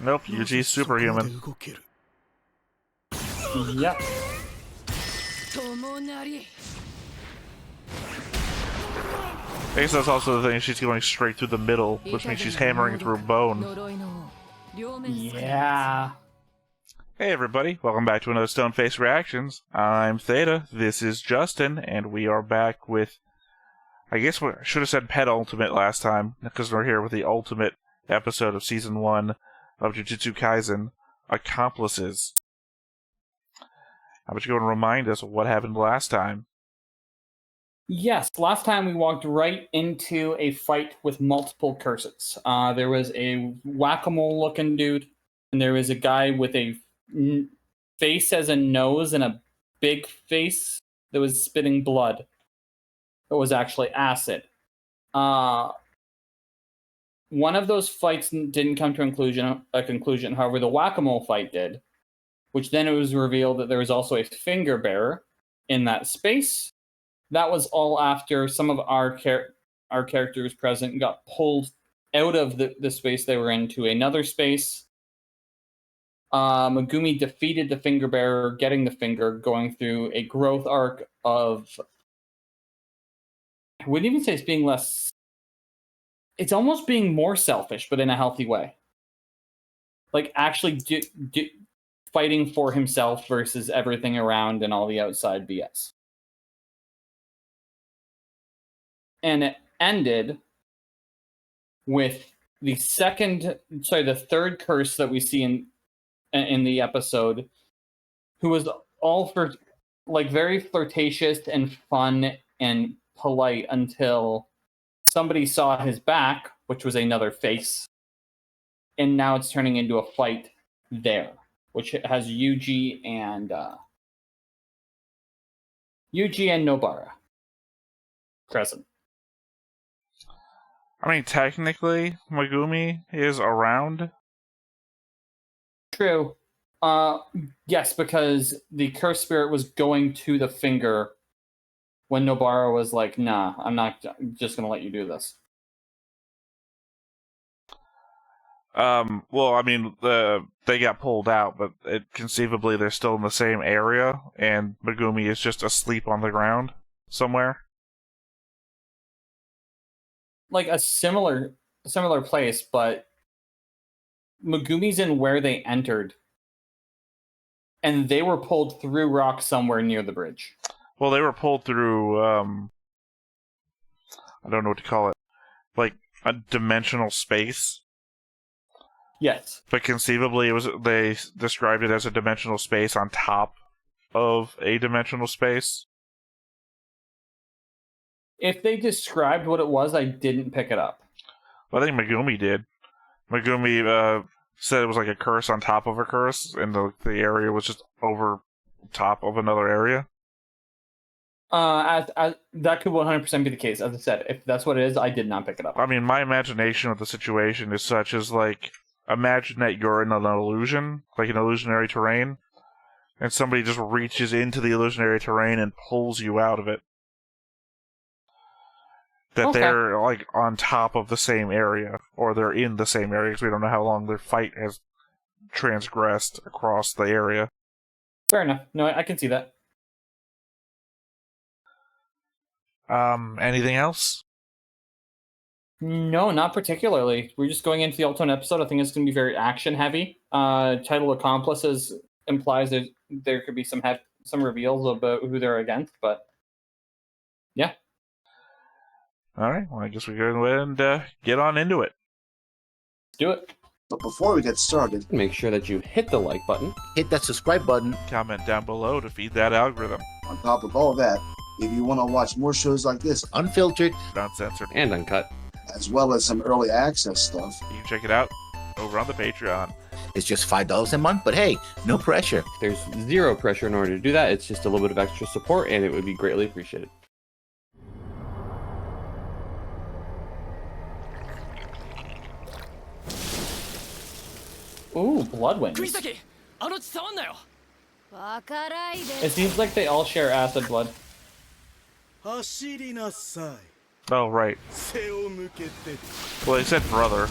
Nope, Yuji's superhuman. Yep. I guess that's also the thing, she's going straight through the middle, which means she's hammering through bone. Yeah. Hey everybody, welcome back to another Stone Face Reactions. I'm Theta, this is Justin, and we are back with... I guess we should have said Pet Ultimate last time, because we're here with the ultimate episode of Season 1 of Jujutsu Kaisen, Accomplices. How about you go and remind us of what happened last time? Yes, last time we walked right into a fight with multiple curses. There was a whack-a-mole looking dude, and there was a guy with a face as a nose and a big face that was spitting blood. It was actually acid. One of those fights didn't come to a conclusion. However, the whack-a-mole fight did, which then it was revealed that there was also a finger bearer in that space. That was all after some of our characters present got pulled out of the space they were in to another space. Megumi defeated the finger bearer, getting the finger, going through a growth arc of... I wouldn't even say it's being less... It's almost being more selfish, but in a healthy way. Like, actually fighting for himself versus everything around and all the outside BS. And it ended with the third curse that we see in the episode, who was all for very flirtatious and fun and polite until somebody saw his back, which was another face, and now it's turning into a fight there, which has Yuji and Nobara present. I mean, technically, Megumi is around. True. Yes, because the cursed spirit was going to the finger when Nobara was like, nah, I'm not just going to let you do this. Well, I mean, they got pulled out, but conceivably they're still in the same area, and Megumi is just asleep on the ground somewhere. Like a similar place, but Megumi's in where they entered, and they were pulled through rock somewhere near the bridge. Well, they were pulled through, I don't know what to call it, like a dimensional space. Yes. But conceivably, they described it as a dimensional space on top of a dimensional space. If they described what it was, I didn't pick it up. Well, I think Megumi did. Megumi said it was like a curse on top of a curse, and the area was just over top of another area. That could 100% be the case. As I said, if that's what it is, I did not pick it up. I mean, my imagination of the situation is such as, like, imagine that you're in an illusion, like an illusionary terrain, and somebody just reaches into the illusionary terrain and pulls you out of it. That okay. They're, like, on top of the same area, or they're in the same area, because we don't know how long their fight has transgressed across the area. Fair enough. No, I can see that. Anything else? No, not particularly. We're just going into the ultimate episode. I think it's going to be very action-heavy. Title Accomplices implies there could be some reveals about who they're against, but yeah. Alright, well, I guess we go ahead and get on into it. Let's do it. But before we get started, make sure that you hit the like button, hit that subscribe button, comment down below to feed that algorithm. On top of all that, if you want to watch more shows like this, unfiltered, uncensored, and uncut, as well as some early access stuff, you can check it out over on the Patreon. It's just $5 a month, but hey, no pressure. There's zero pressure in order to do that. It's just a little bit of extra support, and it would be greatly appreciated. Ooh, blood wings. It seems like they all share acid blood. Oh, right. Well, they said brother.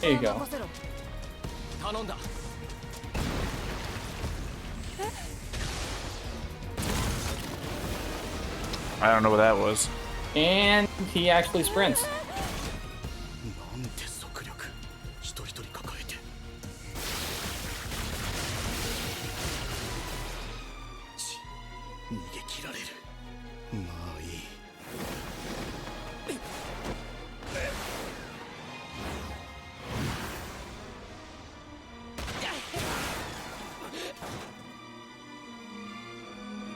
There you go. I don't know what that was. And he actually sprints.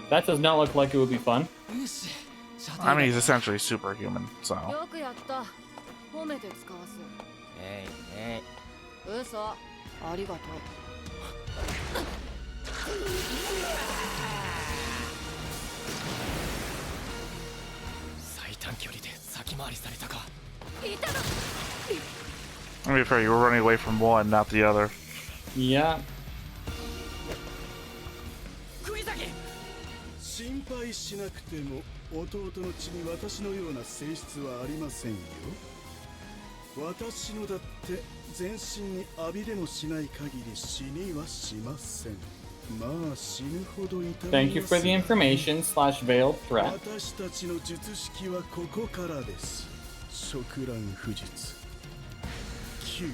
That does not look like it would be fun. I mean, he's essentially superhuman, so. よくやった。褒めて使わす。嘘。ありがとう。最短距離で先回りされたか。 To be fair, you were running away from one, not the other. Yeah. 心配しなくても弟の血に私のような性質はありませんよ。私のだって全身に浴びでもしない限り死にはしません。まあ死ぬほど痛みます。 Thank you for the information / veiled threat. 私たちの術式はここからです。触乱不術9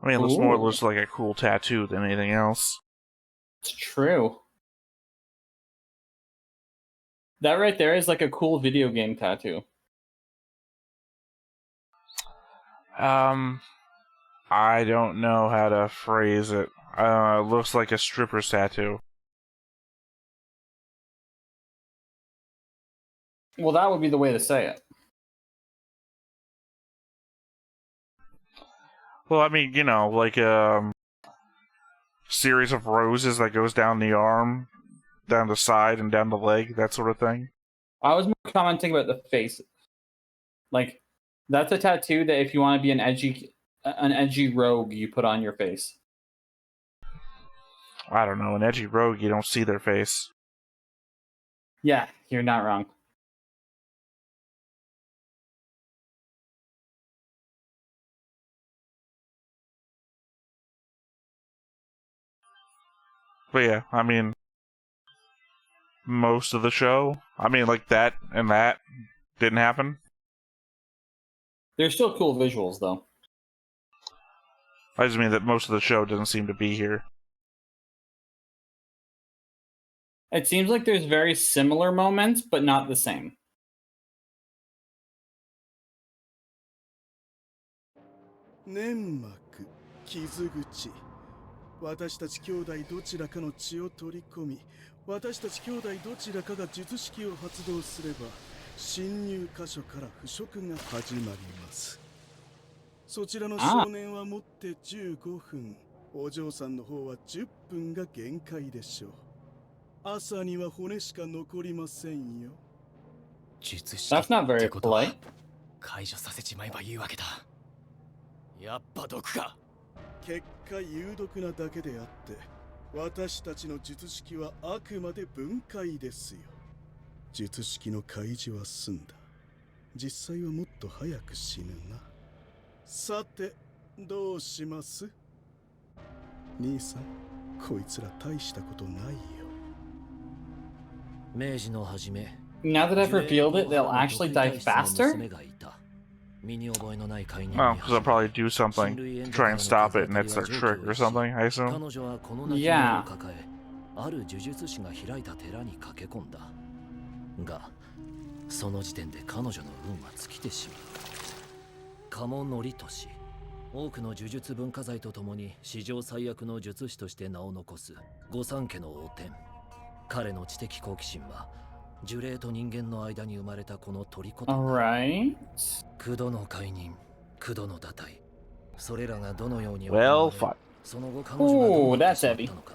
I mean, it looks more looks like a cool tattoo than anything else. It's true. That right there is like a cool video game tattoo. I don't know how to phrase it. It looks like a stripper's tattoo. Well, that would be the way to say it. Well, I mean, you know, like a series of roses that goes down the arm, down the side, and down the leg, that sort of thing. I was more commenting about the face. Like, that's a tattoo that if you want to be an edgy rogue, you put on your face. I don't know, an edgy rogue, you don't see their face. Yeah, you're not wrong. But yeah, I mean, most of the show, I mean, like that and that didn't happen. They're still cool visuals, though. I just mean that most of the show doesn't seem to be here. It seems like there's very similar moments, but not the same. 粘膜、傷口。私たち兄弟どちらかの血を取り込み、私たち兄弟どちらかが術式を発動すれば、侵入箇所から腐食が始まります。そちらの少年は持って15分、お嬢さんの方は10分が限界でしょう。朝には骨しか残りませんよ。術式 That's not very polite. 解除させちまえばいいわけだ。やっぱ毒か。結果有毒なだけであって、私たちの術式はあくまで分解ですよ。術式の開示は済んだ。実際はもっと早く死ぬな。さて、どうします？兄さん、こいつら大したことないよ。明治の初め。Now that I've revealed it, they'll actually die faster? Well, because they'll probably do something to try and stop it, and that's their trick or something, I assume. Yeah. ある呪術師が開いた寺に駆け込んだ。が、その時点で彼女の運は尽きてしまう。鴨則俊、多くの呪術文化財とともに史上最悪の術師として名を残す御三家の王天。彼の知的好奇心は呪霊と人間の間に生まれたこの虜と。Alright. 九度の解任、九度の堕胎。それらがどのように Well, fuck. その後彼女がどうなってしまったのか、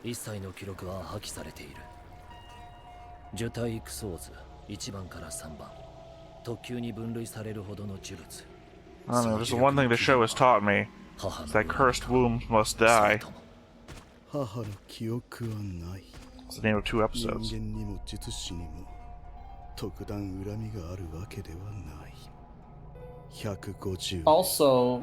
一切の記録は破棄されている。受胎クソーズ、1番から3番特級に分類されるほどの呪物 I don't know, there's the one thing the show has taught me. It's that cursed wombs must die. 母の記憶はない。 It's the name of 2 人 episodes. 間にも術師にも特段恨みがあるわけではない。150 Also,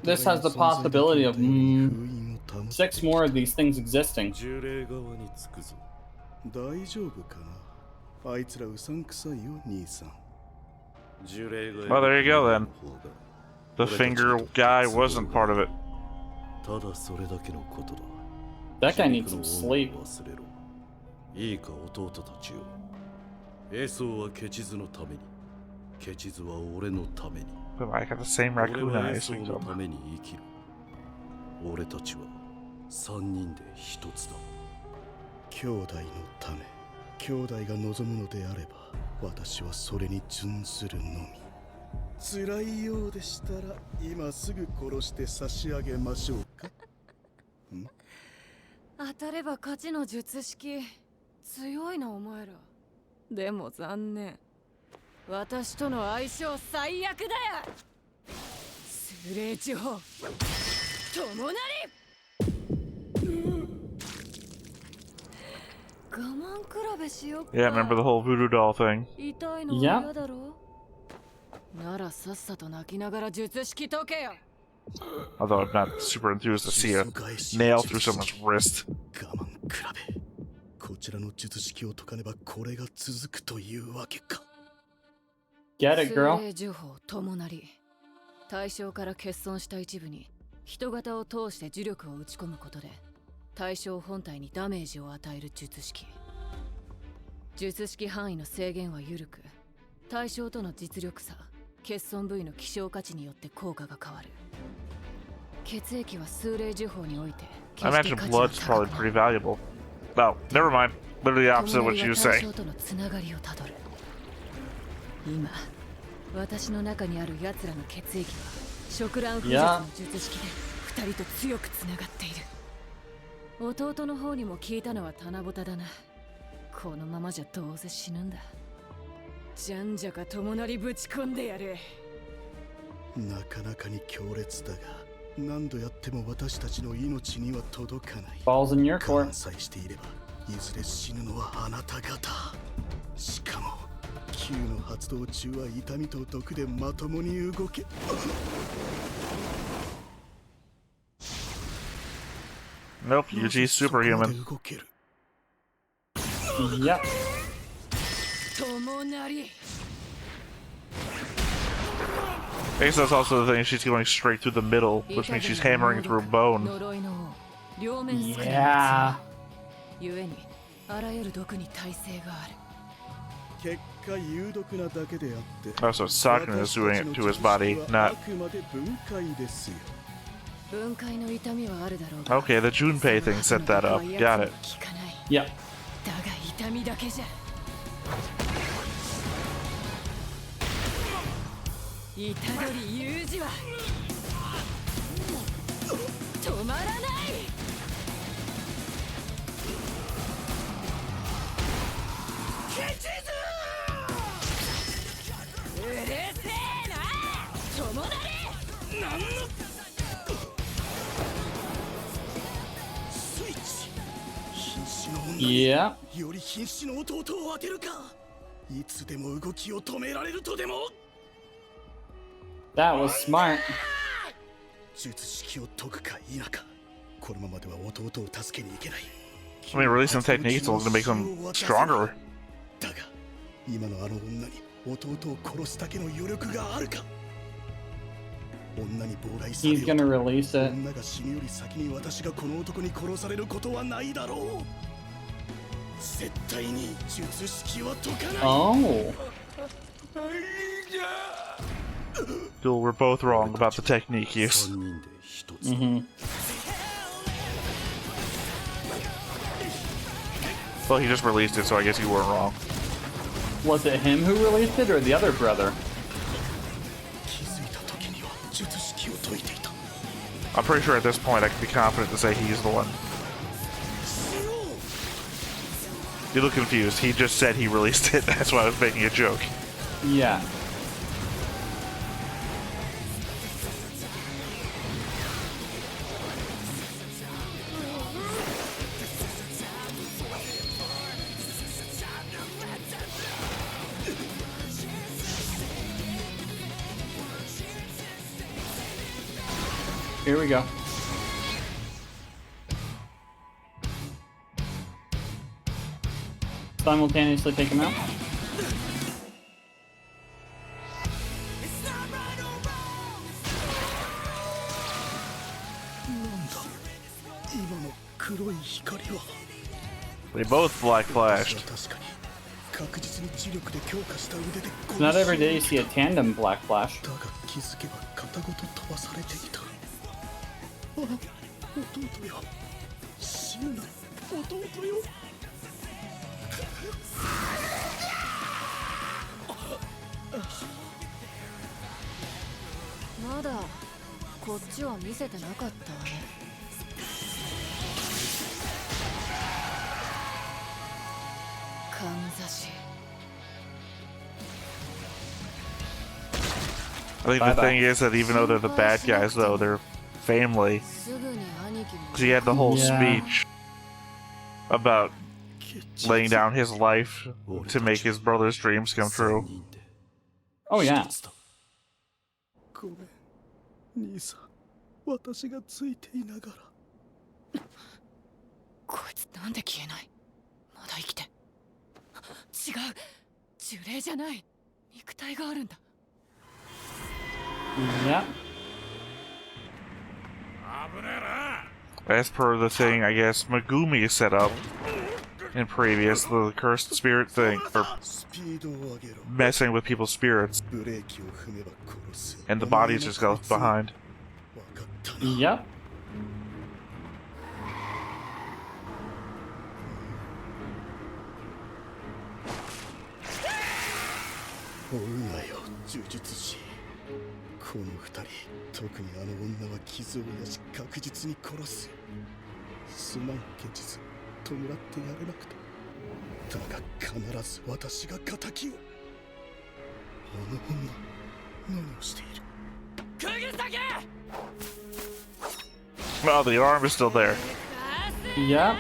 this has the possibility of 6 more of these things existing. 呪霊側につくぞ。大丈夫かな。あいつらうさんくさいよ、兄さん。 Well, there you go then. The finger guy wasn't part of it. That guy needs some sleep. いいか、弟たちよ。エソーはケチズのために。ケチズは俺のために。 But I got the same 俺 raccoon はエ eyes. ソーのために生きる。俺たちは3人で一つだ。兄弟のため、兄弟が望むのであれば、私はそれに準ずるのみ。辛いようでしたら、今すぐ殺して差し上げましょうか。当たれば勝ちの術式強いなお前ら。でも残念、私との相性最悪だよ。スレー地方友なり。我慢比べしよっか。 Yeah, remember the whole voodoo doll thing. 痛いのは嫌だろ。ならさっさと泣きながら術式解けよ。 Although I'm not super enthused to see a nail through someone's wrist. 我慢比べ。こちらの術式を解かねばこれが続くというわけか。 Get it, girl. 精霊呪法友なり。対象から欠損した一部に人型を通して呪力を打ち込むことで対象本体にダメージを与える術式。術式範囲の制限は緩く、対象との実力差、欠損部位の希少価値によって効果が変わる。血液は数霊呪法において I imagine blood's probably pretty valuable. Oh, never mind. Literally the opposite of what you say. 対象とのつながりをたどる。今私の中にある奴らの血液は触乱不術の術式で2人と強くつながっている。弟の方にも聞いたのは棚ぼただな。このままじゃどうせ死ぬんだ。じゃんじゃか友なりぶち込んでやる。なかなかに強烈だが、何度やっても私たちの命には届かない。 Balls in your 我 court. 慢さえしていれば、いずれ死ぬのはあなた方。しかも、Q の発動中は痛みと毒でまともに動け。Nope, Yuji's superhuman. 動ける。 Yep. 友なり。 I guess that's also the thing, she's going straight through the middle, which means she's hammering through bone. 呪いの王、両面スクリーン。 Yeah. ゆえにあらゆる毒に耐性がある。結果有毒なだけであって。 Oh, so Sakura is doing it to his body, not... あくまで分解ですよ。分解の痛みはあるだろうが。 Okay, the Junpei thing set that up. Got it. 効かない。 Yep. だが痛みだけじゃ。虎杖裕二は止まらない。ケチズうるせえな友なり。なんのスイッチ。瀕死の女に Yeah. より瀕死の弟を当てるか。いつでも動きを止められるとでも。 That was smart. 術式を解くか否か。このままでは弟を助けに行けない。 I mean, releasing techniques is going to make them stronger. だが、今のあの女に弟を殺すだけの余力があるか。女に妨害されよ He's うと gonna release it. 女が死ぬより先に私がこの男に殺されることはないだろう。絶対に術式は解かない。 Oh. Duel, we're both wrong about the technique use. 3人で一つ。 Mm-hmm. Well, he just released it, so I guess you weren't wrong. Was it him who released it or the other brother? 気づいた時には術式を解いていた。 I'm pretty sure at this point I can be confident to say he's the one. You look confused. He just said he released it. That's why I was making a joke. Yeah. Here we go. Simultaneously take him out. They both black flashed. It's not every day you see a tandem black flash. まだこっちは見せてなかったわね。かんざし。 I think the thing is that even though they're the bad guys, though, they're family. すぐに兄貴も Because he had the whole Yeah. speech about laying down his life to make his brother's dreams come true. Oh yeah. ごめん兄さん私がついていながらこいつなんで消えない。まだ生きて。違う。呪霊じゃない。肉体があるんだ。 Yeah. As per the thing, I guess Megumi set up in previous, the cursed spirit thing, or スピードを上げろ messing with people's spirits, ブレーキを踏めば殺す and the bodies just go behind. 分かったな Yep. 追うなよ呪術師この二人特にあの女は傷を癒し確実に殺すすまんケチズ弔ってやれなくてだが必ず私が仇をあの女何をしている Oh, the arm is still there. Yep.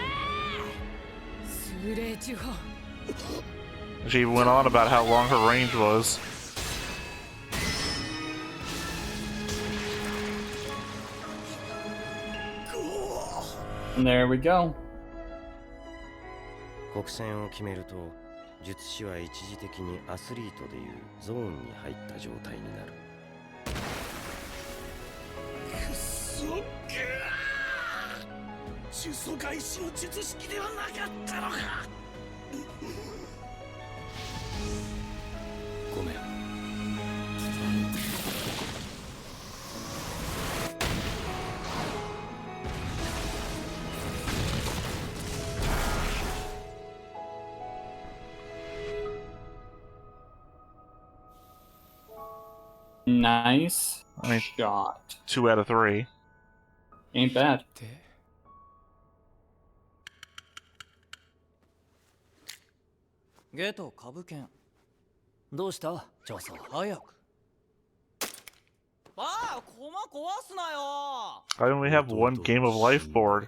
数霊呪法。 She even went on about how long her range was. And there we go. 国戦を決めると術師は一時的にアスリートでいうゾーンに入った状態になるくそっ呪詛返しの術式ではなかったのかごめん Nice I mean, shot. 2 out of 3. Ain't bad. ゲート株券どうした調査早くああ駒壊すなよ I only have one game of life board.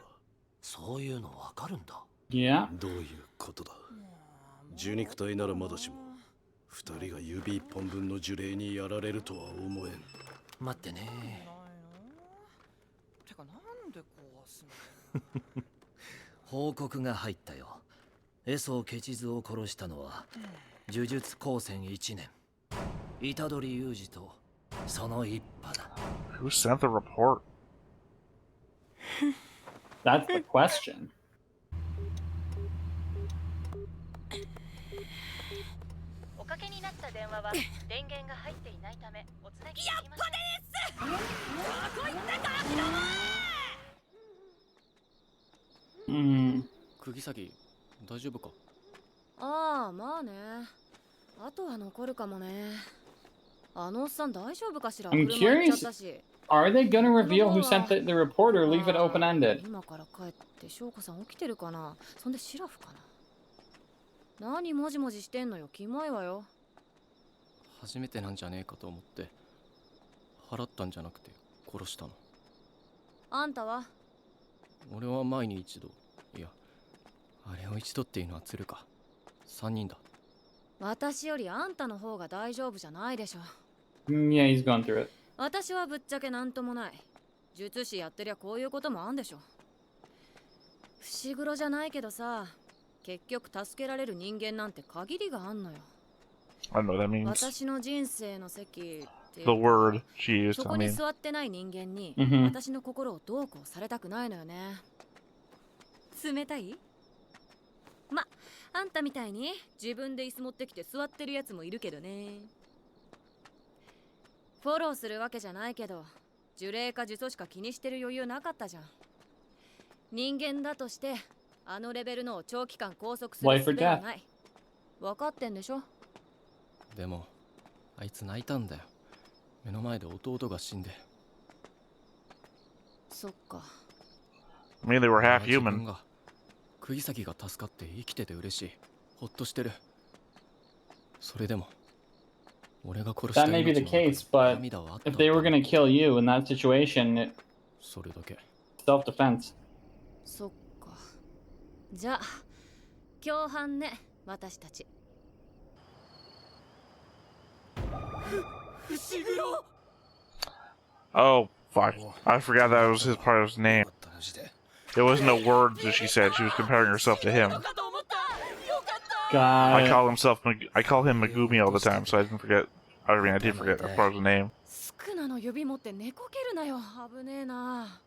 そういうのわかるんだ Yeah. どういうことだ受肉体ならまだしも二人が指一本分の呪霊にやられるとは思えん待ってねてかなんで壊すの報告が入ったよエソケチズを殺したのは呪術高専1年虎杖裕二とその一派だ Who sent the report? That's the question. おかけになった電話は電源が入っていないためおつなぎできません。やっぱです。どこ行ったか諦め。釘崎大丈夫かああ、まあね。あとは残るかもね。あのおっさん大丈夫かしら I'm 車行っちゃっ curious. たし Are they gonna reveal who sent the report or leave it open-ended? 今から帰って翔子さん起きてるかなそんでシラフかな何もじもじしてんのよ、キモいわよ。初めてなんじゃねえかと思って払ったんじゃなくて殺したの。あんたは？俺は前に一度、いやあれを一度っていうのは鶴か。3人だ。私よりあんたの方が大丈夫じゃないでしょ。Yeah, he's gone through it. 私はぶっちゃけなんともない。術師やってりゃこういうこともあんでしょ。伏黒じゃないけどさ、結局助けられる人間なんて限りがあんのよ。I don't know what that means. 私の人生の席っていう The word she used. そこに座ってない人間に私の心をどうこうされたくないのよね。冷たい？あんたみたいに自分で椅子持ってきて座ってるやつもいるけどね。フォローするわけじゃないけど、呪霊か呪詛しか気にしてる余裕なかったじゃん。人間だとしてあのレベルのを長期間拘束する術はない。分かってんでしょ？でもあいつ泣いたんだよ。目の前で弟が死んで。そっか。I mean, they were half 自分 human. が釘崎が助かって生きてて嬉しい。ほっとしてる。それでも俺が殺した That may be the case, but if they were gonna kill you in that situation, it それだけ。 self-defense. そっか。じゃあ共犯ね、私たち。Oh, fuck. I forgot that was his part of his name. It wasn't a word that she said. She was comparing herself to him. God. I call him Megumi all the time, so I didn't forget. I mean, I did forget that part of the name. スクナの指持って寝こけるなよ。危ねえな。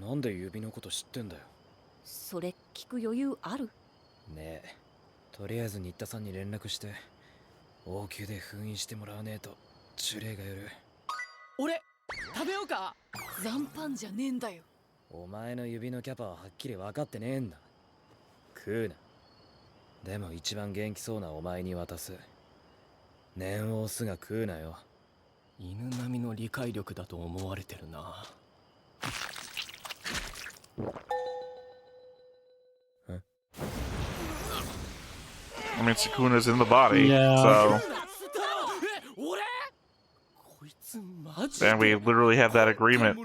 なんで指のこと知ってんだよ。それ聞く余裕ある？ねえ、とりあえず新田さんに連絡して王宮で封印してもらわねえと呪霊がよる。俺食べようか。残飯じゃねえんだよ。お前の指のキャパははっきり分かってねえんだ。食うな。でも一番元気そうなお前に渡す。念を押すが食うなよ。犬並みの理解力だと思われてるな。I mean, Sukuna's in the body, Yeah. so... And we literally have that agreement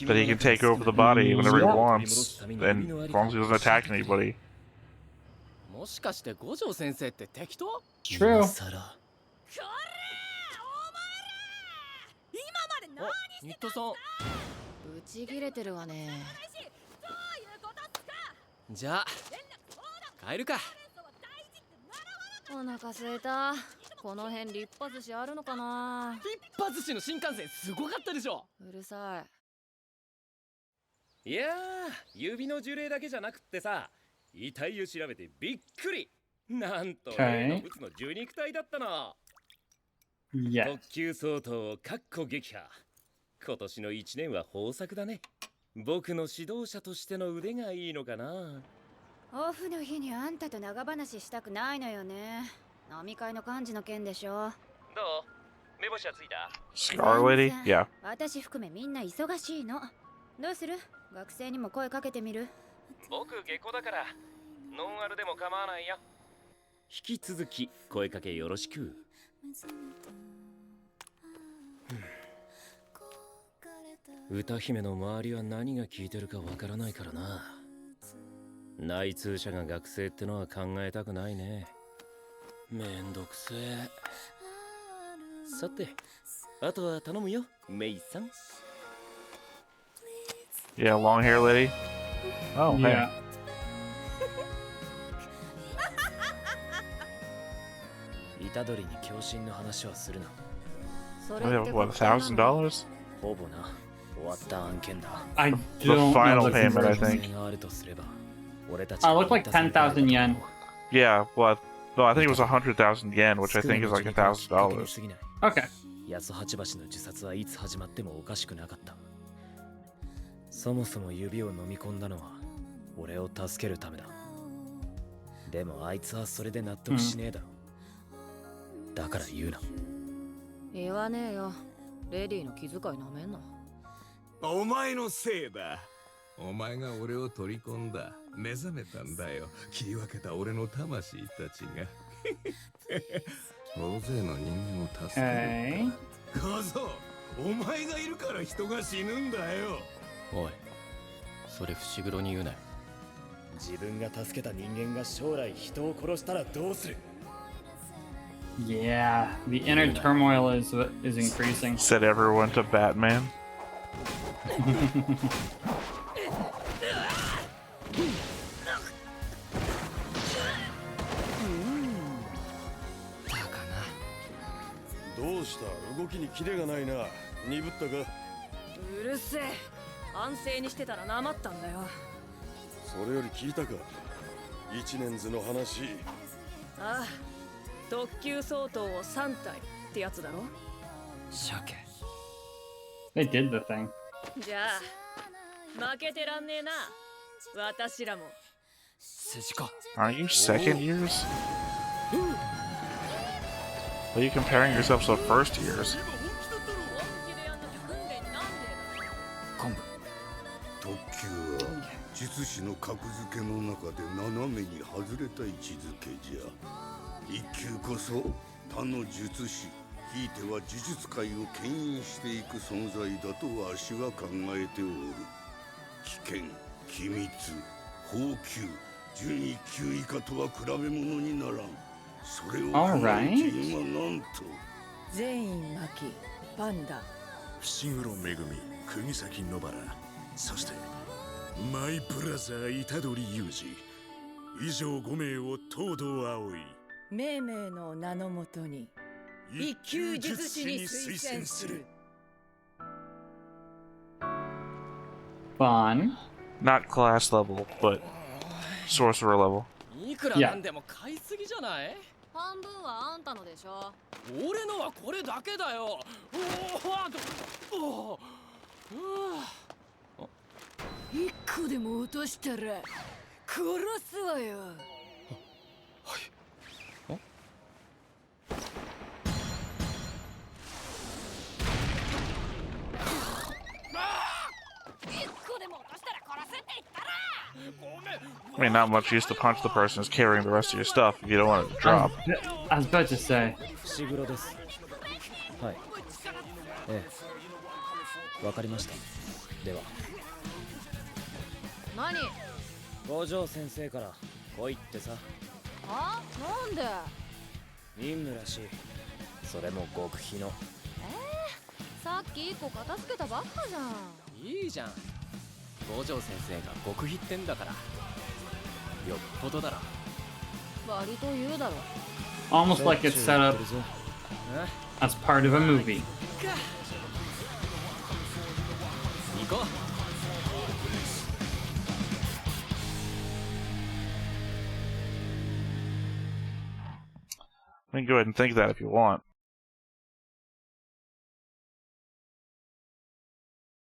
that he can take over the body whenever he wants, and as long as he doesn't attack anybody. もしかして五条先生って適当？ True. ニットさん。ブチギレてるわね。じゃあ帰るか。お腹空いた。この辺立派寿司あるのかな。立派寿司の新幹線すごかったでしょ。うるさい。いやー、指の呪霊だけじゃなくってさ、遺体を調べてびっくり。なんと例のブツの受肉体だったの。Yes. 特級相当をかっこ撃破。今年の1年は豊作だね。僕の指導者としての腕がいいのかな。オフの日にあんたと長話したくないのよね。飲み会の幹事の件でしょ。どう？目星はついた？ Scar Lady? Yeah. 私含めみんな忙しいの。どうする？学生にも声かけてみる？僕下戸だからノンアルでも構わないよ。引き続き声かけよろしく。歌姫の周りは何が効いてるかわからないからな。内通者が学生ってのは考えたくないね。めんどくせえ。さて、あとは頼むよ、メイさん。Yeah, long hair lady. Oh, yeah. Hey. 虎杖に共振の話はするな。What, $1,000? ほぼな。終わった案件だ。I The don't final know the payment, I conversion. think. I look like 10,000 yen. Yeah, well, no, I think it was 100,000 yen, which I think is like $1,000. Okay. 安八橋の自殺はいつ始まってもおかしくなかった。そもそも指を飲み込んだのは俺を助けるためだ。でもあいつはそれで納得しねえだろ。だから言うな。言わねえよ。レディの気遣いなめんな。お前のせいだ。お前が俺を取り込んだ。目覚めたんだよ。切り分けた俺の魂たちが。大勢の人間を助ける。小僧、お前がいるから人が死ぬんだよ。おい、それ伏黒に言うなよ。自分が助けた人間が将来人を殺したらどうする？ Yeah, the inner turmoil is increasing. Said everyone to Batman.うるせえ。安静にしてたらなまったんだよ。それより聞いたか、一年図の話。ああ、特級相当を3体ってやつだろ。鮭。 They did the thing. じゃあ負けてらんねえな、私らも。筋か。 Aren't you second years? Are you comparing yourselves to first years? 特級は術師の格付けの中で斜めに外れた位置づけじゃ。一級こそ他の術師、ひいては呪術界を牽引していく存在だとわしは考えておる。危険、機密、高級、準一級以下とは比べ物にならん。それを考えて今なんと。全員巻き、パンダ、伏黒めぐみ、釘崎野原、そしてマイブラザー虎杖裕二、以上5名を東堂葵、命名の名のもとに一級術師に推薦する。 Fun. Not class level, but sorcerer level. いくらなんでも買いすぎじゃない？半分はあんたのでしょ。俺のはこれだけだよ。おお。一個でも落としたら殺すわよ。I mean, not much use to punch the person who's carrying the rest of your stuff if you don't want it to drop. I was about to say. 伏黒です。はい。ええ。わかりました。では。何？五条先生から来いってさ。あ？なんで？任務らしい。それも極秘の。さっき一個片付けたばっかじゃん。いいじゃん。五条先生が極秘ってんだから。よっぽどだろ。割と言うだろ。Almost like it's set up as part of a movie. 行こう。I mean, go ahead and think that if you want.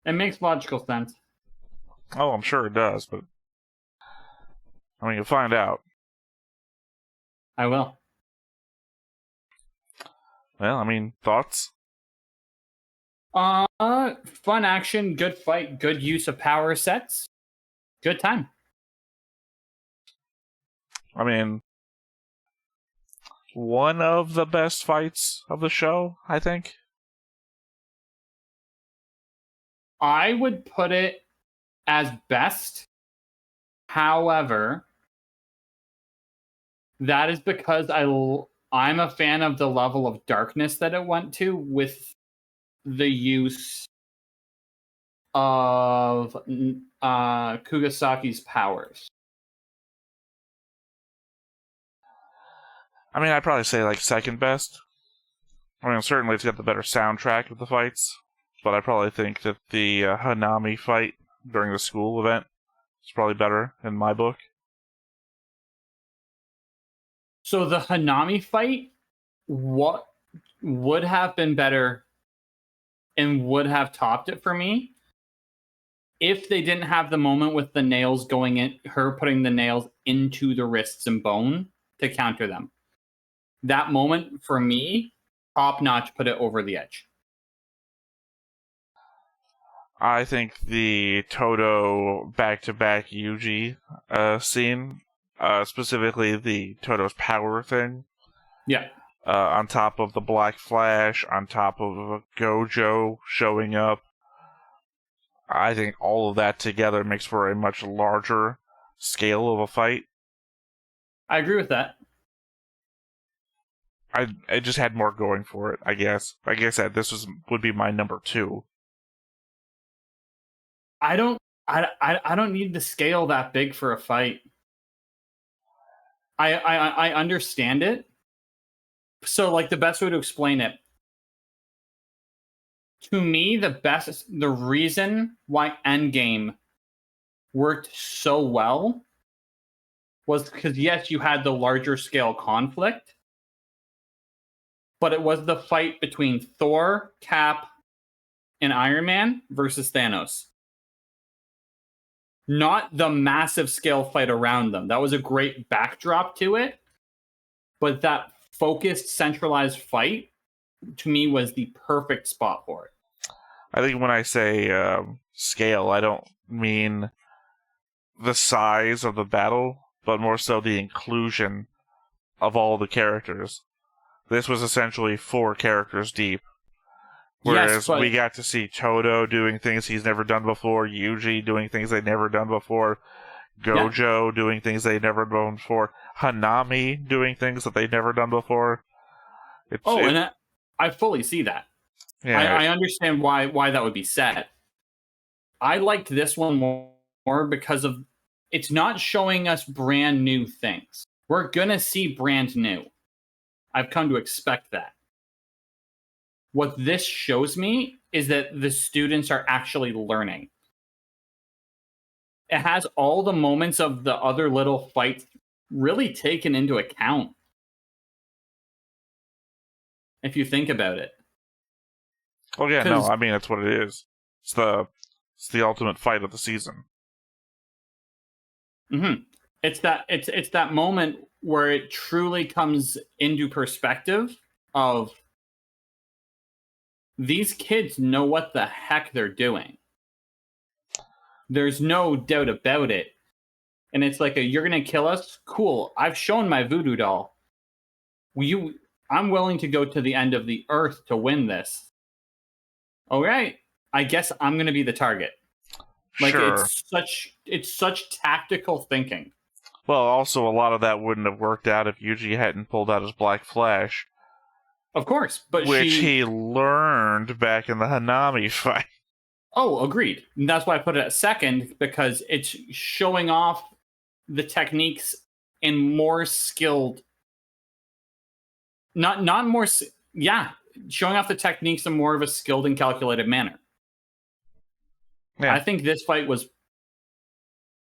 It makes logical sense. Oh, I'm sure it does, but I mean, you'll find out. I will. Well, I mean, thoughts? Fun action, good fight, good use of power sets. Good time. I mean, one of the best fights of the show, I think. I would put it as best. However, that is because I'm a fan of the level of darkness that it went to with the use of Kugasaki's powers. I mean, I'd probably say, like, second best. I mean, certainly it's got the better soundtrack of the fights, but I probably think that the Hanami fight during the school event is probably better in my book. So the Hanami fight, what would have been better and would have topped it for me if they didn't have the moment with the nails going in, her putting the nails into the wrists and bone to counter them. That moment, for me, top notch, put it over the edge. I think the Todo back-to-back Yuji scene, specifically the Todo's power thing. Yeah. On top of the Black Flash, on top of Gojo showing up. I think all of that together makes for a much larger scale of a fight. I agree with that. I just had more going for it, I guess. Like I said, this would be my number 2. I don't need the scale that big for a fight. I understand it. So, like, the best way to explain it, to me, the reason why Endgame worked so well was because, yes, you had the larger scale conflict, but it was the fight between Thor, Cap, and Iron Man versus Thanos. Not the massive scale fight around them. That was a great backdrop to it, but that focused, centralized fight, to me, was the perfect spot for it. I think when I say scale, I don't mean the size of the battle, but more so the inclusion of all the characters. This was essentially 4 characters deep. Whereas we got to see Todo doing things he's never done before, Yuji doing things they've never done before, Gojo doing things they've never done before, Hanami doing things that they've never done before. And I fully see that. Yeah, I understand why that would be said. I liked this one more because of it's not showing us brand new things. We're gonna see brand new. I've come to expect that. What this shows me is that the students are actually learning. It has all the moments of the other little fights really taken into account. If you think about it. Oh yeah, no, I mean that's what it is. It's the ultimate fight of the season. Mm-hmm. It's that moment where it truly comes into perspective of these kids know what the heck they're doing. There's no doubt about it. And it's like you're going to kill us? Cool. I've shown my voodoo doll. I'm willing to go to the end of the earth to win this. All right. I guess I'm going to be the target. Like, sure. It's such tactical thinking. Well, also, a lot of that wouldn't have worked out if Yuji hadn't pulled out his Black Flash. Of course, but which he learned back in the Hanami fight. Oh, agreed. And that's why I put it at second, because it's showing off the techniques in more skilled... Not more... Yeah, showing off the techniques in more of a skilled and calculated manner. Yeah. I think this fight was...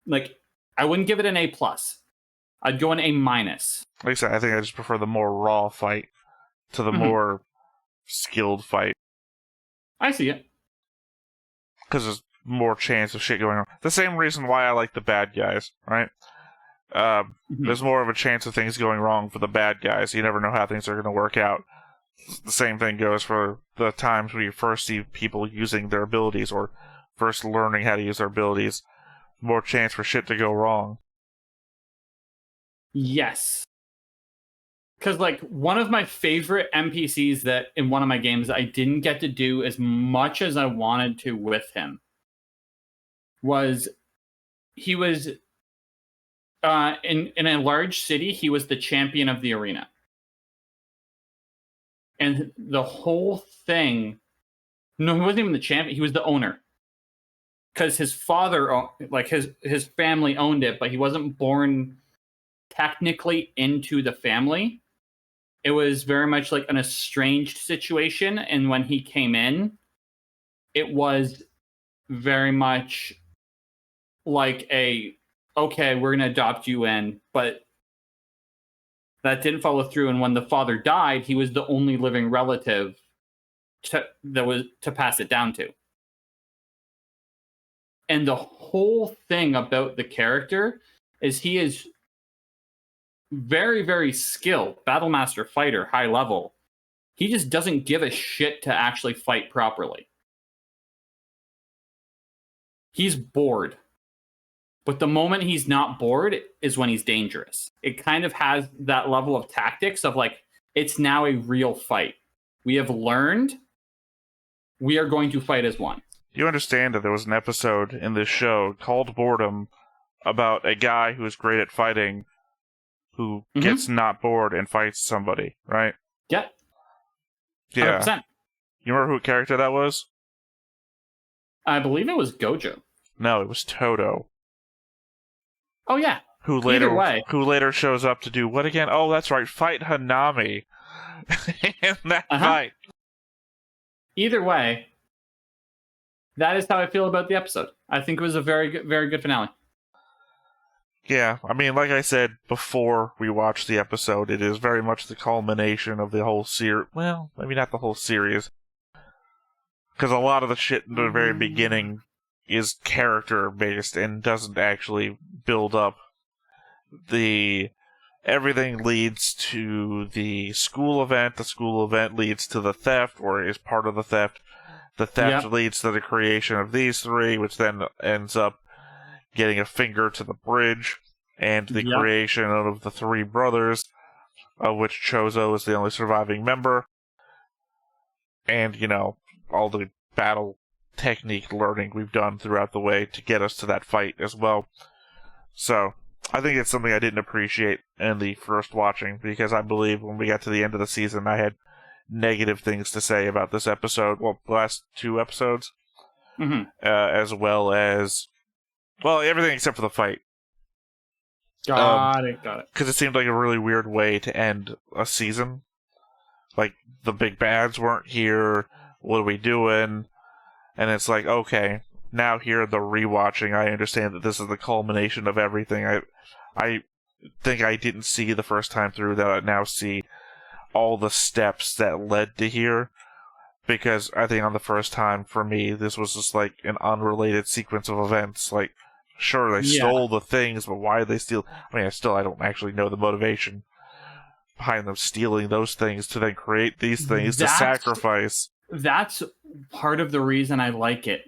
Like, I wouldn't give it an A+. I'd go an A-. Like I said, I think I just prefer the more raw fight to the more skilled fight. I see it. Because there's more chance of shit going on. The same reason why I like the bad guys, right? There's more of a chance of things going wrong for the bad guys. You never know how things are going to work out. The same thing goes for the times where you first see people using their abilities or first learning how to use their abilities. More chance for shit to go wrong. Yes. Because, like, one of my favorite NPCs that in one of my games I didn't get to do as much as I wanted to with him was he was in a large city. He was the champion of the arena. And the whole thing... No, he wasn't even the champion. He was the owner. Because his father, like, his family owned it, but he wasn't born technically into the family. It was very much like an estranged situation, and when he came in, it was very much like okay, we're going to adopt you in, but that didn't follow through, and when the father died, he was the only living relative to pass it down to. And the whole thing about the character is he is very, very skilled, Battlemaster fighter, high level. He just doesn't give a shit to actually fight properly. he's bored. But the moment he's not bored is when he's dangerous. It kind of has that level of tactics of like, it's now a real fight. We have learned we are going to fight as one. You understand that there was an episode in this show called Boredom about a guy who is great at fighting who gets not bored and fights somebody, right? Yeah. 100%. You remember who character that was? I believe it was Gojo. No, it was Toto. Oh yeah. Who later shows up to do what again? Oh, that's right, fight Hanami in that fight. Either way, that is how I feel about the episode. I think it was a very good finale. Yeah, I mean, like I said before we watched the episode, it is very much the culmination of the whole series. Well, maybe not the whole series. Because a lot of the shit in the very beginning is character-based and doesn't actually build up. Everything leads to the school event leads to the theft, or is part of the theft. The theft leads to the creation of these three, which then ends up getting a finger to the bridge, and the creation of the three brothers, of which Chozo is the only surviving member. And, you know, all the battle technique learning we've done throughout the way to get us to that fight as well. So, I think it's something I didn't appreciate in the first watching, because I believe when we got to the end of the season, I had negative things to say about this episode, well, the last two episodes, as well as, well, everything except for the fight. Got it. Because it seemed like a really weird way to end a season. Like, the big bads weren't here, what are we doing? And it's like, okay, now here, the rewatching, I understand that this is the culmination of everything. I think I didn't see the first time through, that I now see all the steps that led to here, because I think on the first time, for me, this was just like an unrelated sequence of events. Like, sure, they stole the things, but why did they steal? I mean, I don't actually know the motivation behind them stealing those things to then create these things to sacrifice. That's part of the reason I like it.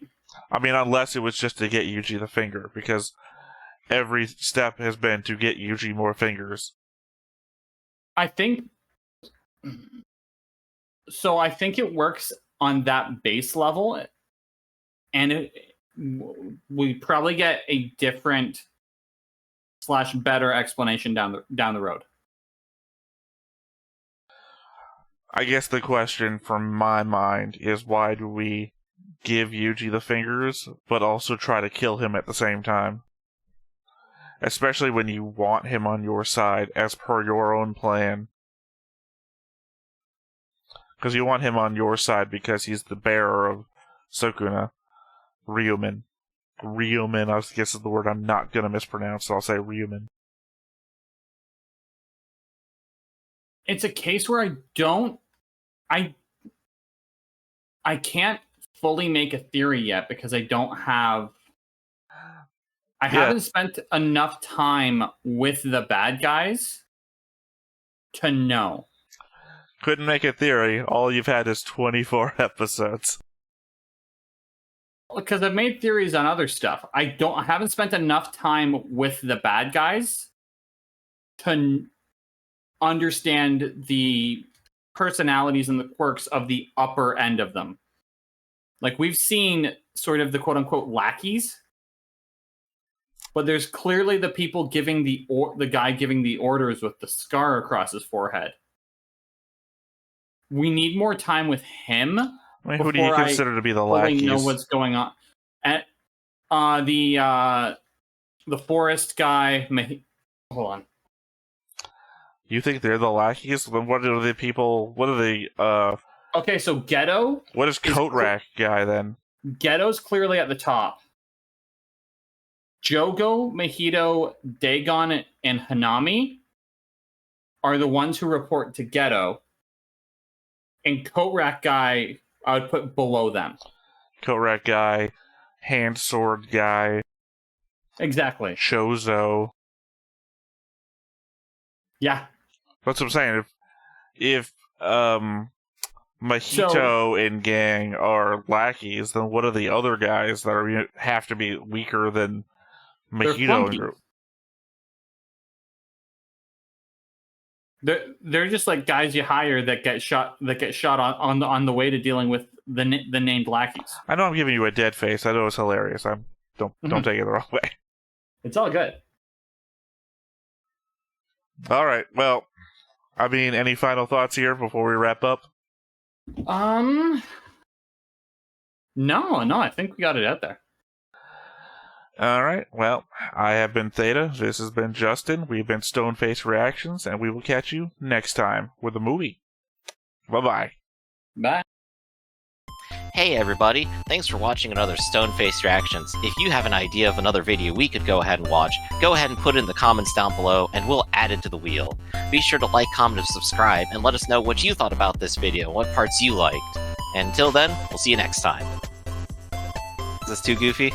I mean, unless it was just to get Yuji the finger, because every step has been to get Yuji more fingers. I think it works on that base level, and we probably get a different / better explanation down the road. I guess the question from my mind is, why do we give Yuji the fingers, but also try to kill him at the same time? Especially when you want him on your side, as per your own plan. Because you want him on your side because he's the bearer of Sukuna. Ryumen, I guess is the word I'm not going to mispronounce, so I'll say Ryumen. It's a case where I can't fully make a theory yet, because I haven't spent enough time with the bad guys to know. Couldn't make a theory. All you've had is 24 episodes. Because I've made theories on other stuff. I haven't spent enough time with the bad guys to understand the personalities and the quirks of the upper end of them. Like, we've seen sort of the quote-unquote lackeys, but there's clearly the people giving the guy giving the orders with the scar across his forehead. We need more time with him. I mean, who do you consider to be the lackeys? Know what's going on. And the forest guy. Hold on. You think they're the lackeys? Then what are the people? What are the? Okay, so Ghetto. What is coat rack guy then? Ghetto's clearly at the top. Jogo, Mahito, Dagon, and Hanami are the ones who report to Ghetto. And coat rack guy, I would put below them. Coat rack guy, hand sword guy. Exactly. Chozo. Yeah. That's what I'm saying. If Mahito and gang are lackeys, then what are the other guys that have to be weaker than Mahito and group? They're just like guys you hire that get shot on the way to dealing with the named lackeys. I know I'm giving you a dead face. I know it's hilarious. Don't take it the wrong way. It's all good. All right. Well, I mean, any final thoughts here before we wrap up? No, I think we got it out there. All right. Well, I have been Theta. This has been Justin. We've been Stoneface Reactions, and we will catch you next time with a movie. Bye-bye. Bye. Hey everybody, thanks for watching another Stoneface Reactions. If you have an idea of another video we could go ahead and watch, go ahead and put it in the comments down below and we'll add it to the wheel. Be sure to like, comment, and subscribe, and let us know what you thought about this video, what parts you liked. And until then, we'll see you next time. Is this too goofy?